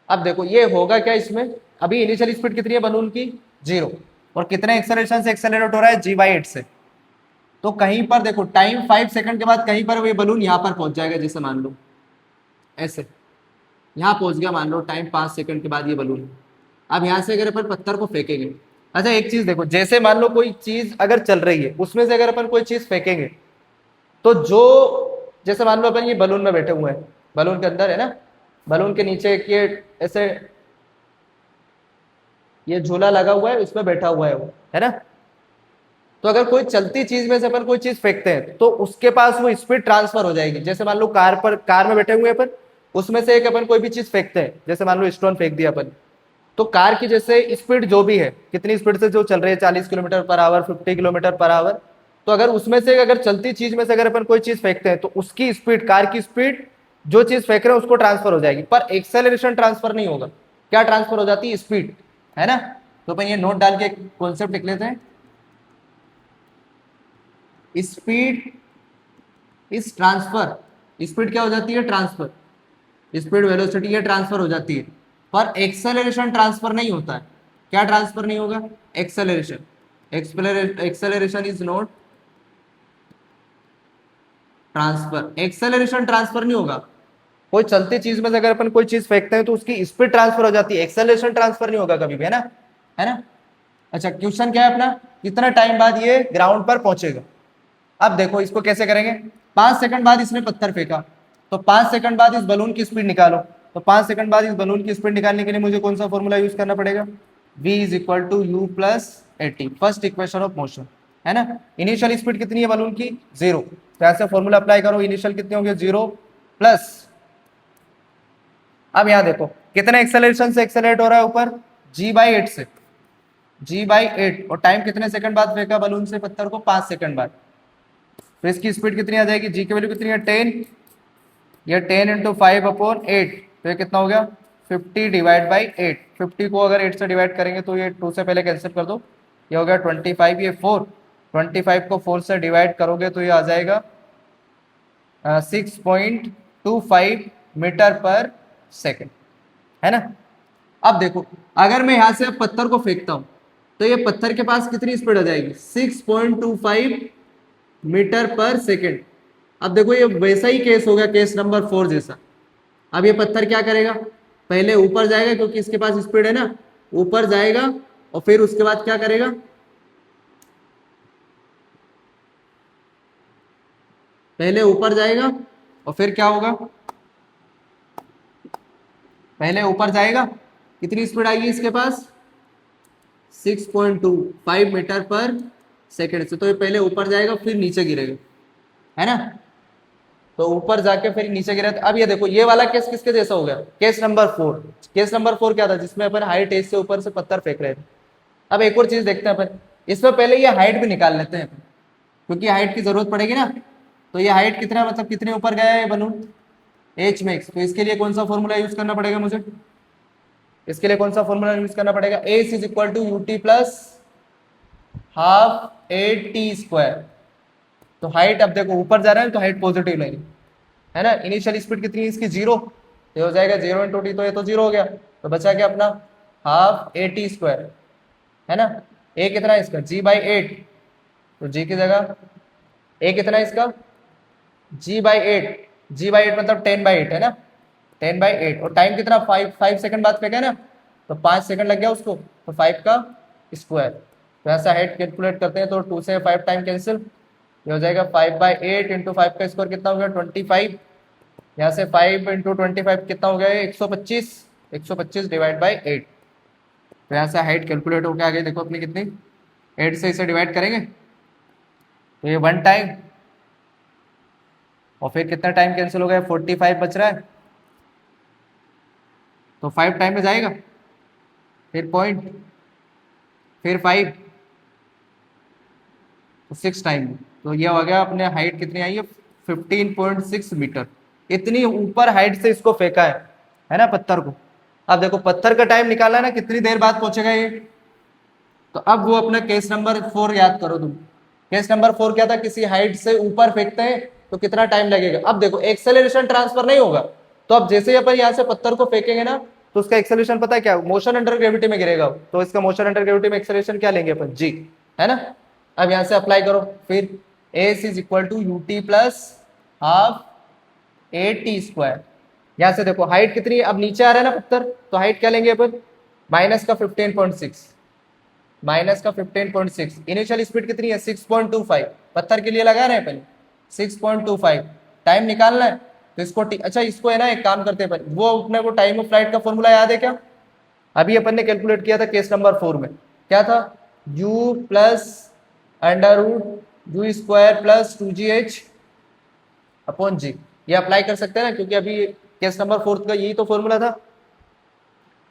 Speaker 1: अब देखो ये होगा क्या, इसमें अभी इनिशियल स्पीड कितनी है बलून की, 0, और कितने एक्सेलरेशन से एक्सेलरेट हो रहा है, g/8 से। तो कहीं पर देखो टाइम 5 सेकंड के बाद कहीं पर ये बलून यहां पर पहुंच जाएगा, जैसे मान लो ऐसे यहां पहुंच गया, मान लो टाइम 5 सेकंड के बाद ये बलून। अब यहां से अगर अपन पत्थर को फेंकेंगे, अच्छा एक चीज देखो, जैसे मान लो कोई चीज अगर चल रही है, उसमें से अगर अपन कोई चीज फेंकेंगे, तो जो, जैसे मान लो अपन ये बलून में बैठे हुए हैं, बलून के अंदर है ना, बलून के नीचे एक ये ऐसे ये झूला लगा हुआ है, उसमें बैठा हुआ है वो, है ना। तो अगर कोई चलती चीज में से अपन कोई चीज फेंकते हैं तो उसके पास वो स्पीड ट्रांसफर हो जाएगी। जैसे मान लो कार में बैठे हुए अपन, उसमें से एक अपन कोई भी चीज फेंकते हैं, जैसे मान लो स्टोन फेंक दिया अपन, तो कार की जैसे स्पीड जो भी है, कितनी स्पीड से जो चल रही है, 40 kilometre per hour, 50 kilometre per hour, तो अगर उसमें से अगर चलती चीज में से अगर अपन कोई चीज फेंकते हैं तो उसकी स्पीड, कार की स्पीड जो चीज फेंक रहे हैं उसको ट्रांसफर हो जाएगी, पर एक्सेलरेशन ट्रांसफर नहीं होगा। क्या ट्रांसफर हो जाती है, स्पीड, है ना। तो अपन ये नोट डाल के कॉन्सेप्ट लिख लेते हैं, स्पीड इज ट्रांसफर। स्पीड क्या हो जाती है, ट्रांसफर, स्पीड वेलोसिटी ये ट्रांसफर हो जाती है, पर एक्सेलरेशन ट्रांसफर नहीं होता है। क्या ट्रांसफर नहीं होगा, acceleration, acceleration is not transfer, acceleration transfer नहीं होगा। कोई चलती चीज में से अगर अपन कोई चीज फेंकते हैं तो उसकी स्पीड ट्रांसफर हो जाती है, एक्सेलरेशन ट्रांसफर नहीं होगा कभी भी, है ना, है ना। अच्छा क्वेश्चन क्या है अपना, कितना टाइम बाद ये ग्राउंड पर पहुंचेगा। अब देखो इसको कैसे करेंगे, 5 सेकंड बाद इसने पत्थर फेंका, तो 5 सेकंड बाद इस बलून की स्पीड निकालो। तो 5 सेकंड बाद इस बलून की स्पीड निकालने के लिए मुझे कौन सा फॉर्मूला यूज करना पड़ेगा, v is equal to u plus at, first equation of motion, है ना। इनिशियल स्पीड कितनी है बलून की, 0, तो ऐसे फॉर्मूला अप्लाई करो, इनिशियल कितने होंगे, 0 प्लस, अब यहां देखो कितने एक्सेलरेशन से एक्सेलरेट हो रहा है ऊपर, g/8 से, g/8 और टाइम कितने सेकंड बाद फेंका बलून से पत्थर को? 5 सेकंड बाद। तो इसकी स्पीड कितनी आ जाएगी? जी की वैल्यू कितनी है? 10। ये 10 इंटू 5/8, तो ये कितना हो गया? 50 डिवाइड बाई 8। 50 को अगर 8 से डिवाइड करेंगे तो ये 2 से पहले कैंसिल कर दो, ये हो गया 25, ये 4। 25 को 4 से डिवाइड करोगे तो ये आ जाएगा 6.25 मीटर पर सेकेंड, है ना। अब देखो, अगर मैं यहां से पत्थर को फेंकता हूं तो ये पत्थर के पास कितनी स्पीड आ जाएगी? 6.25 मीटर पर सेकेंड। अब देखो ये वैसा ही केस होगा, केस नंबर 4 जैसा। अब ये पत्थर क्या करेगा? पहले ऊपर जाएगा क्योंकि इसके पास स्पीड है ना, ऊपर जाएगा और फिर उसके बाद क्या करेगा? पहले ऊपर जाएगा और फिर क्या होगा? पहले ऊपर जाएगा, कितनी स्पीड आएगी इसके पास? 6.25 मीटर पर सेकेंड से। तो ये पहले ऊपर जाएगा फिर नीचे गिरेगा, है ना। तो ऊपर जाके फिर नीचे गिरा। अब ये देखो, ये वाला केस किसके जैसा हो गया? Case number 4। केस नंबर 4 क्या था? जिसमें अपन हाइट एज से ऊपर से पत्थर फेंक रहे थे। अब एक और चीज देखते हैं अपन, इसमें पहले ये हाइट भी निकाल लेते हैं क्योंकि हाइट की जरूरत पड़ेगी ना। तो ये हाइट कितना, मतलब कितने ऊपर गया है ये बलून? H max. तो इसके लिए कौन सा फॉर्मूला यूज करना पड़ेगा मुझे? इसके लिए कौन सा फॉर्मूला यूज करना पड़ेगा? H is equal to u t plus half a t square. तो हाइट, अब देखो ऊपर जा रहा है तो हाइट पॉजिटिव लेनी है ना। इनिशियल स्पीड कितनी है इसकी? 0। ये हो जाएगा 0 इंटू टी, तो ये तो 0 हो गया। तो बचा क्या अपना? हाफ ए टी स्क्वायर, है ना। ए कितना है इसका? g/8। तो g की जगह ए कितना है इसका? g/8। g/8 मतलब 10/8 है ना, 10/8। और टाइम कितना? 5 सेकंड बाद फेंका है ना, तो 5 सेकंड लग गया उसको, तो 5 का स्क्वायर। तो ऐसा हाइट कैलकुलेट करते हैं तो 2 से 5 टाइम कैंसिल, ये हो जाएगा 5/8 इंटू 5 का स्क्वायर कितना हो गया? 25। यहाँ से 5 इंटू 25 कितना हो गया? 125। 125 डिवाइड बाई 8। तो यहाँ से हाइट कैलकुलेट होकर आ गई, देखो अपनी कितनी? 8 से इसे डिवाइड करेंगे तो ये 1 टाइम, और फिर कितना टाइम कैंसिल हो गया? 45 बच रहा है, तो 5 टाइम में जाएगा, फिर पॉइंट, फिर 5, तो 6 टाइम में। तो ये हो गया अपने हाइट कितनी आई है? 15.6 मीटर। इतनी ऊपर हाइट से इसको फेंका है ना पत्थर को। अब देखो पत्थर का टाइम निकाला है ना, कितनी देर बाद पहुंचेगा ये। तो अब वो अपना केस नंबर 4 याद करो तुम। केस नंबर 4 क्या था? किसी हाइट से ऊपर फेंकते हैं तो कितना टाइम लगेगा। अब देखो एक्सेलरेशन ट्रांसफर नहीं होगा, तो अब जैसे ही अपन यहाँ से पत्थर को फेंकेंगे ना, तो उसका एक्सेलरेशन पता है क्या? मोशन अंडर ग्रेविटी में गिरेगा। तो इसका मोशन अंडर ग्रेविटी में एक्सेलरेशन क्या लेंगे अपन? जी, है ना। अब यहाँ से अप्लाई करो, फिर s is equal to u t plus half a t square. यहाँ से देखो हाइट कितनी है? अब नीचे आ रहा है ना पत्थर, तो हाइट क्या लेंगे अपन? माइनस का 15.6, माइनस का 15.6। इनिशियल स्पीड कितनी है? 6.25। पत्थर के लिए लगा रहे हैं पहले 6.25। टाइम निकालना है तो इसको अच्छा इसको है ना, एक काम करते हैं पहले, वो अपने को टाइम ऑफ फ्लाइट का फॉर्मूला याद है क्या? अभी अपन ने कैलकुलेट किया था केस नंबर 4 में, क्या था? u plus under root u square plus 2gh upon g. ये अप्लाई कर सकते हैं ना, क्योंकि अभी केस नंबर 4 का यही तो फॉर्मूला था।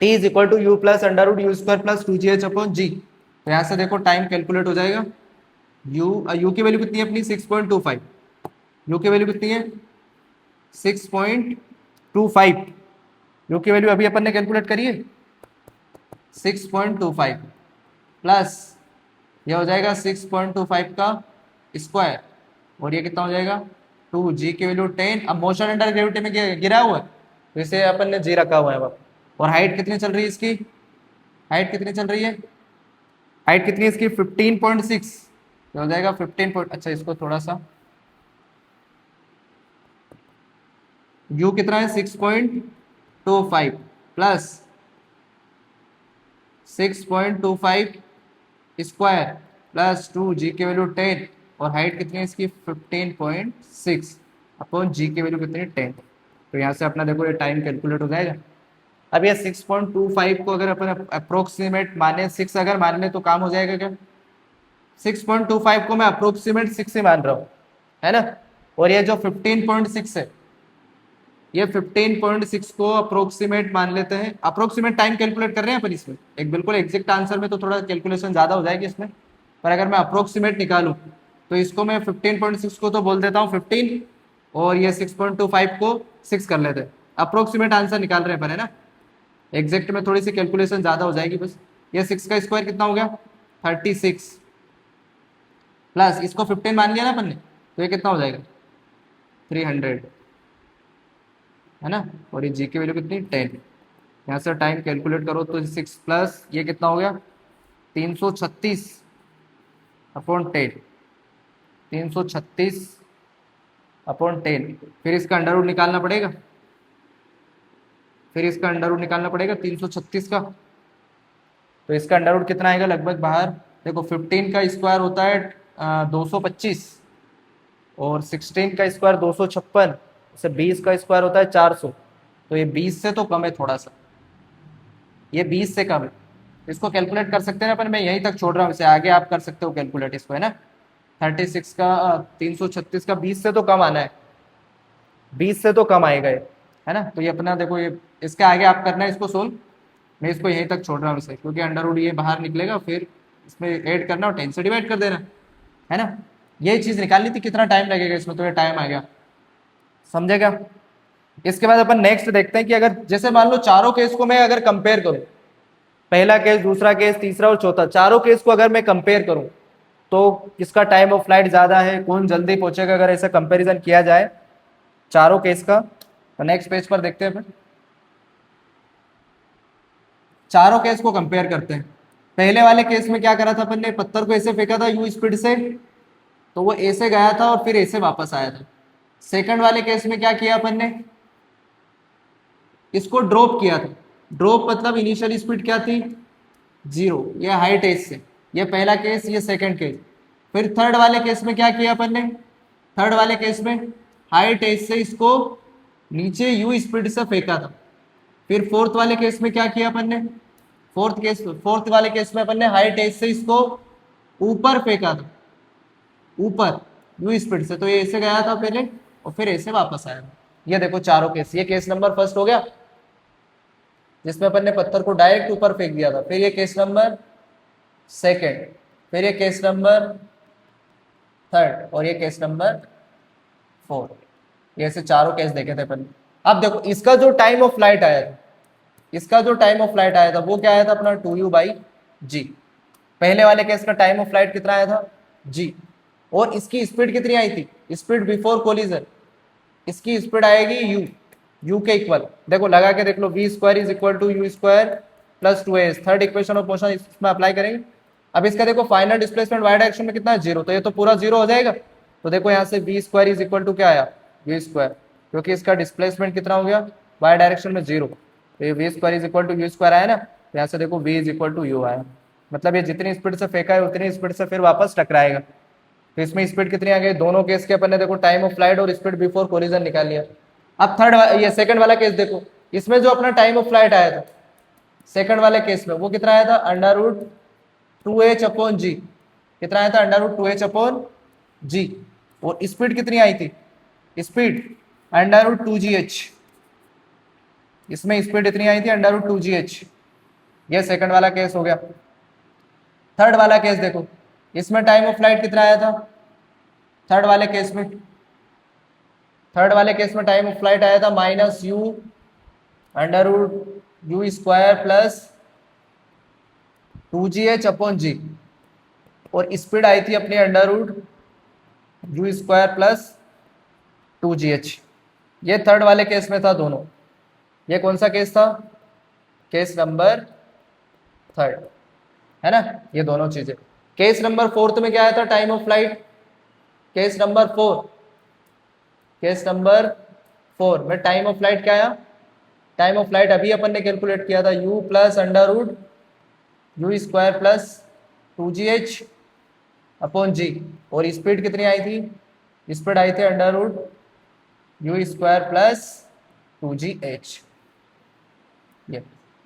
Speaker 1: t is equal to u plus under root u square plus 2gh upon g. तो यहाँ से देखो टाइम कैलकुलेट हो जाएगा। यू की वैल्यू कितनी है अपनी? 6.25। यू की वैल्यू कितनी है? 6.25। यू की वैल्यू अभी अपन ने कैलकुलेट करी है 6.25 प्लस ये हो जाएगा 6.25 का स्क्वायर, और ये कितना हो जाएगा? 2g की वैल्यू 10। अब मोशन अंडर ग्रेविटी में गिरा हुआ है तो इसे अपन ने जी रखा हुआ है। और हाइट कितनी चल रही है इसकी? हाइट कितनी चल रही है? हाइट कितनी है इसकी? 15.6। हो जाएगा 15 अच्छा इसको थोड़ा सा, u कितना है? 6.25 प्लस 6.25 स्क्वायर प्लस 2g की वैल्यू 10, और हाइट कितनी है इसकी? 15.6 अपॉन जी की वैल्यू कितनी? 10। तो यहाँ से अपना देखो ये टाइम कैलकुलेट हो जाएगा। अब ये 6.25 को अगर अपन अप्रोक्सीमेट माने, 6 अगर मान ले तो काम हो जाएगा क्या? 6.25 को मैं अप्रोक्सीमेट 6 ही मान रहा हूँ, है ना। और ये जो 15.6 है, ये 15.6 को अप्रोक्सीमेट मान लेते हैं, अप्रोक्सीमेट टाइम कैलकुलेट कर रहे हैं अपन इसमें, एक बिल्कुल एग्जैक्ट आंसर में तो थोड़ा कैलकुलेशन ज़्यादा हो जाएगी इसमें, पर अगर मैं अप्रोक्सीमेट निकालूं तो इसको मैं 15.6 को तो बोल देता हूँ 15, और ये 6.25 को 6 कर लेते हैं, अप्रोक्सीमेट आंसर निकाल रहे हैं अपन, है ना। एग्जैक्ट में थोड़ी सी कैलकुलेशन ज़्यादा हो जाएगी बस। ये 6 का स्क्वायर कितना हो गया 36, प्लस इसको 15 मान लिया ना अपन ने, तो ये कितना हो जाएगा 300, है ना। और ये जी की वैल्यू कितनी 10, यहाँ से टाइम कैलकुलेट करो तो 6 प्लस ये कितना हो गया 336 अपॉन 10, 336 अपॉन 10, फिर इसका अंडर रूट निकालना पड़ेगा, फिर इसका अंडर रूट निकालना पड़ेगा 336 का, तो इसका अंडर रूट कितना आएगा लगभग बाहर, देखो 15 का स्क्वायर होता है 225, और 16 का स्क्वायर 256, से 20 का स्क्वायर होता है 400, तो ये 20 से तो कम है थोड़ा सा, ये 20 से कम है, इसको कैलकुलेट कर सकते हैं ना अपन, मैं यहीं तक छोड़ रहा हूँ इसे, आगे आप कर सकते हो कैलकुलेट इसको, है ना। 36 का 336 का 20 से तो कम आना है, 20 से तो कम आएगा ये, है ना। तो ये अपना देखो, ये इसके आगे आप करना है इसको सोल्व, मैं इसको यहीं तक छोड़ रहा हूँ इसे, क्योंकि अंडर रूट ये बाहर निकलेगा, फिर इसमें ऐड करना और 10 से डिवाइड कर देना, है ना। ये चीज़ निकालनी थी, कितना टाइम लगेगा इसमें, तो ये टाइम आ गया, समझे क्या। इसके बाद अपन नेक्स्ट देखते हैं कि अगर जैसे मान लो चारों केस को मैं अगर कंपेयर करूं, पहला केस, दूसरा केस, तीसरा और चौथा, चारों केस को अगर मैं कंपेयर करूं तो किसका टाइम ऑफ फ्लाइट ज्यादा है, कौन जल्दी पहुंचेगा, अगर ऐसा कंपैरिजन किया जाए चारों केस का, तो नेक्स्ट पेज पर देखते हैं अपन, चारों केस को कंपेयर करते हैं। पहले वाले केस में क्या करा था अपन ने, पत्थर को ऐसे फेंका था यू स्पीड से, तो वो ए से गया था और फिर ए से वापस आया था। सेकंड वाले केस में क्या किया अपन ने, इसको ड्रॉप किया था, ड्रॉप मतलब इनिशियल स्पीड क्या थी 0, ये हाइट एज से, ये पहला केस, ये सेकंड केस। फिर थर्ड वाले केस में क्या किया अपन ने, थर्ड वाले केस में हाइट एज से इसको नीचे यू स्पीड से फेंका था। फिर फोर्थ वाले केस में क्या किया अपन ने, फोर्थ वाले केस में अपन ने हाइट एज से इसको ऊपर फेंका था, ऊपर यू स्पीड से, तो ये ऐसे गया था पहले और फिर ऐसे वापस आया। ये देखो चारों केस, ये केस नंबर फर्स्ट हो गया जिसमें अपन ने पत्थर को डायरेक्ट ऊपर फेंक दिया था, फिर ये केस नंबर सेकंड, फिर ये केस नंबर थर्ड, और ये केस नंबर फोर्थ, ये ऐसे चारों केस देखे थे अपन। अब देखो इसका जो टाइम ऑफ फ्लाइट आया था, इसका जो टाइम ऑफ फ्लाइट आया था वो क्या आया था अपना 2u/g। पहले वाले केस का टाइम ऑफ फ्लाइट कितना आया था g, और इसकी स्पीड कितनी आई थी, स्पीड बिफोर कोलिजन, इसकी स्पीड आएगी u के इक्वल, देखो लगा के देख लो, v² is equal to u² plus 2as, third equation of motion इसमें अप्लाई करेंगे। अब इसका देखो फाइनल डिस्प्लेसमेंट वाई डायरेक्शन में कितना है 0, तो ये तो पूरा 0 हो जाएगा, तो देखो यहाँ से v² इज इक्वल टू क्या आया v², क्योंकि इसका डिस्प्लेसमेंट कितना हो गया वाई डायरेक्शन में 0, तो ये v² is equal to u² आया ना, तो यहाँ से देखो v is equal to u आया, मतलब ये जितनी स्पीड से फेंका है उतनी स्पीड से फिर वापस टकराएगा। तो इसमें स्पीड कितनी आ गई, दोनों केस के अपन ने देखो टाइम ऑफ फ्लाइट और स्पीड बिफोर कोलिजन निकाल लिया। अब ये सेकंड वाला केस देखो, इसमें जो अपना टाइम ऑफ फ्लाइट आया था सेकंड वाले केस में वो कितना आया था √2h/g, कितना आया था √2h/g, और स्पीड कितनी आई थी, स्पीड √2gh, इसमें स्पीड इतनी आई थी √2gh। ये सेकंड वाला केस हो गया। थर्ड वाला केस देखो, इसमें टाइम ऑफ फ्लाइट कितना आया था, थर्ड वाले केस में टाइम ऑफ फ्लाइट आया था -u/u² प्लस 2gh/g, और स्पीड आई थी अपनी √u² प्लस 2gh। ये थर्ड वाले केस में था दोनों। ये कौन सा केस था, केस नंबर थर्ड, है ना, ये दोनों चीजें। केस नंबर फोर्थ में क्या आया था time of flight, case number four में टाइम ऑफ फ्लाइट क्या आया, टाइम ऑफ फ्लाइट अभी अपन ने कैलकुलेट किया था u plus √u² plus 2gh/g, और स्पीड कितनी आई थी, स्पीड आई थी √u² प्लस 2gh।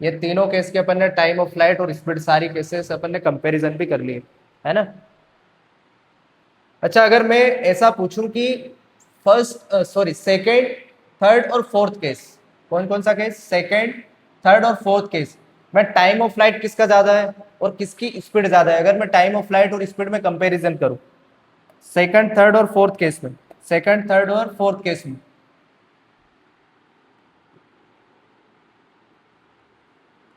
Speaker 1: ये तीनों केस के अपन ने टाइम ऑफ फ्लाइट और स्पीड सारी केसेस अपन ने कंपैरिजन भी कर लिए, है ना। अच्छा अगर मैं ऐसा पूछूं कि सेकंड थर्ड और फोर्थ केस, कौन कौन सा केस, सेकंड, थर्ड और फोर्थ केस में टाइम ऑफ फ्लाइट किसका ज्यादा है और किसकी स्पीड ज्यादा है, अगर मैं टाइम ऑफ फ्लाइट और स्पीड में कंपैरिजन करूं सेकंड थर्ड और फोर्थ केस में, सेकंड थर्ड और फोर्थ केस में,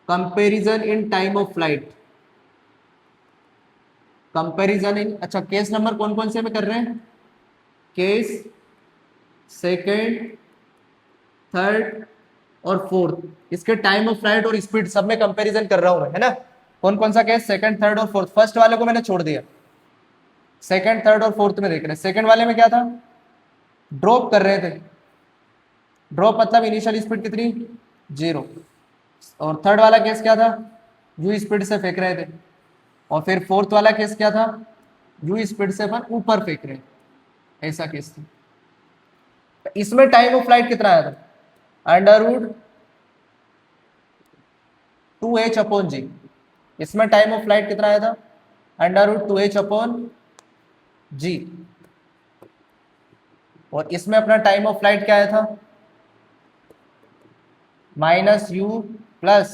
Speaker 1: comparison in time of flight, comparison in, अच्छा केस नंबर कौन कौन से में कर रहे हैं, केस सेकंड, थर्ड और फोर्थ, इसके टाइम ऑफ फ्लाइट और स्पीड सब में कंपैरिजन कर रहा हूं मैं, है ना। कौन कौन सा केस, सेकंड थर्ड और फोर्थ, फर्स्ट वाले को मैंने छोड़ दिया, सेकंड थर्ड और फोर्थ में देख रहे हैं। सेकंड वाले में क्या था, ड्रॉप कर रहे थे, ड्रॉप मतलब इनिशियल स्पीड कितनी, 0। और थर्ड वाला केस क्या था, यू स्पीड से फेंक रहे थे। और फिर फोर्थ वाला केस क्या था, यू स्पीड से अपन ऊपर फेंक रहे, ऐसा केस था। इसमें टाइम ऑफ फ्लाइट कितना आया था, अंडर रूट 2h अपॉन जी, इसमें टाइम ऑफ फ्लाइट कितना आया था, अंडर रूट 2h अपॉन जी। और इसमें अपना टाइम ऑफ फ्लाइट क्या आया था, -u plus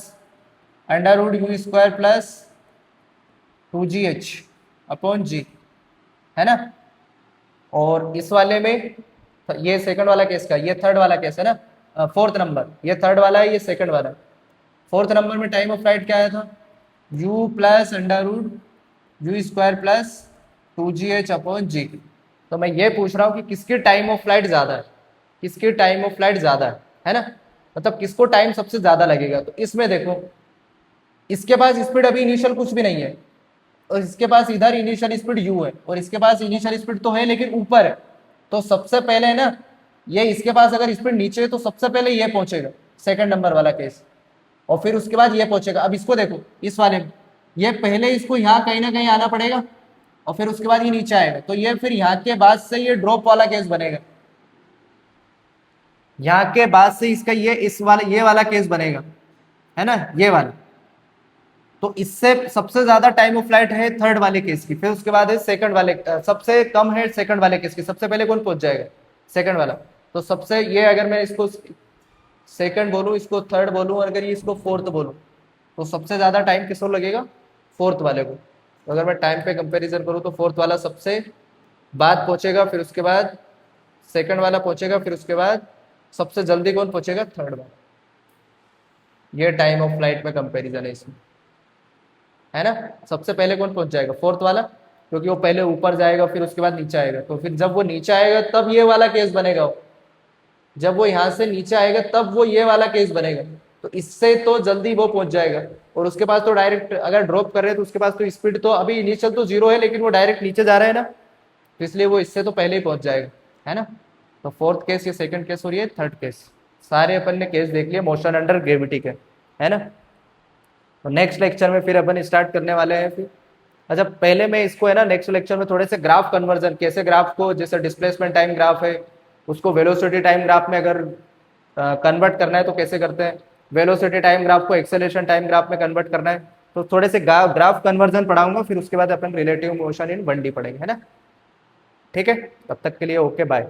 Speaker 1: under root u square plus 2gh upon g, है ना। और इस वाले में ये सेकंड वाला केस का, ये थर्ड वाला केस है ना, फोर्थ नंबर, ये थर्ड वाला है, ये सेकंड वाला है। फोर्थ नंबर में टाइम ऑफ फ्लाइट क्या आया था, u plus under root u square plus 2gh upon g. तो मैं ये पूछ रहा हूँ कि किसकी टाइम ऑफ फ्लाइट ज्यादा है, किसकी टाइम ऑफ फ्लाइट ज्यादा है ना, मतलब किसको टाइम सबसे ज्यादा लगेगा। तो इसमें देखो, इसके पास स्पीड अभी इनिशियल कुछ भी नहीं है, और इसके पास इधर इनिशियल स्पीड u है, और इसके पास इनिशियल स्पीड तो है लेकिन ऊपर है। तो सबसे पहले ना, ये इसके पास अगर स्पीड नीचे है तो सबसे पहले ये पहुंचेगा, सेकंड नंबर वाला केस, और फिर उसके बाद ये पहुंचेगा। अब इसको देखो, इस वाले में ये पहले इसको यहाँ कहीं ना कहीं आना पड़ेगा, और फिर उसके बाद ये नीचे आएगा, तो ये फिर यहाँ के बाद से ये ड्रॉप वाला केस बनेगा, यहाँ के बाद से इसका ये इस वाला ये वाला केस बनेगा, है ना, ये वाला। तो इससे सबसे ज्यादा टाइम ऑफ फ्लाइट है थर्ड वाले केस की, फिर उसके बाद है सेकंड वाले, सबसे कम है सेकंड वाले केस की, सबसे पहले कौन पहुंच जाएगा, सेकंड वाला। तो सबसे ये अगर मैं इसको सेकंड बोलूं, इसको थर्ड बोलूं, अगर ये इसको फोर्थ बोलूं, तो सबसे ज्यादा टाइम किसको लगेगा, फोर्थ वाले को। तो अगर मैं टाइम पे कंपैरिजन करूं तो फोर्थ वाला सबसे बाद पहुंचेगा, फिर उसके बाद सेकंड वाला पहुंचेगा, फिर उसके बाद सबसे जल्दी कौन पहुंचेगा, थर्ड वाला। ये टाइम ऑफ फ्लाइट में कंपैरिजन है इसमें, है ना। सबसे पहले कौन पहुंच जाएगा, फोर्थ वाला, क्योंकि वो पहले ऊपर जाएगा फिर उसके बाद नीचे आएगा। तो फिर जब वो नीचे आएगा तब ये वाला केस बनेगा, जब वो यहाँ से नीचे आएगा तब वो ये वाला केस बनेगा। तो इससे तो जल्दी वो पहुंच जाएगा, और उसके पास तो डायरेक्ट अगर ड्रॉप कर रहे हैं तो उसके पास तो स्पीड तो अभी इनिशियल तो 0 है, लेकिन वो डायरेक्ट नीचे जा रहा है ना, तो इसलिए वो इससे तो पहले ही पहुंच जाएगा, है ना। तो फोर्थ केस, ये सेकंड केस और ये थर्ड केस, सारे अपन ने केस देख लिए मोशन अंडर ग्रेविटी के, है ना। तो नेक्स्ट लेक्चर में फिर अपन स्टार्ट करने वाले हैं फिर। अच्छा, पहले मैं इसको है ना नेक्स्ट लेक्चर में थोड़े से ग्राफ कन्वर्जन, कैसे ग्राफ को, जैसे डिस्प्लेसमेंट टाइम ग्राफ है उसको वेलोसिटी टाइम ग्राफ में अगर कन्वर्ट करना है तो कैसे करते हैं, वेलोसिटी टाइम ग्राफ को एक्सेलरेशन टाइम ग्राफ में कन्वर्ट करना है, तो थोड़े से ग्राफ कन्वर्जन पढ़ाऊंगा, फिर उसके बाद अपन रिलेटिव मोशन इन 1D पढ़ेंगे, है ना। ठीक है, तब तक के लिए ओके, बाय।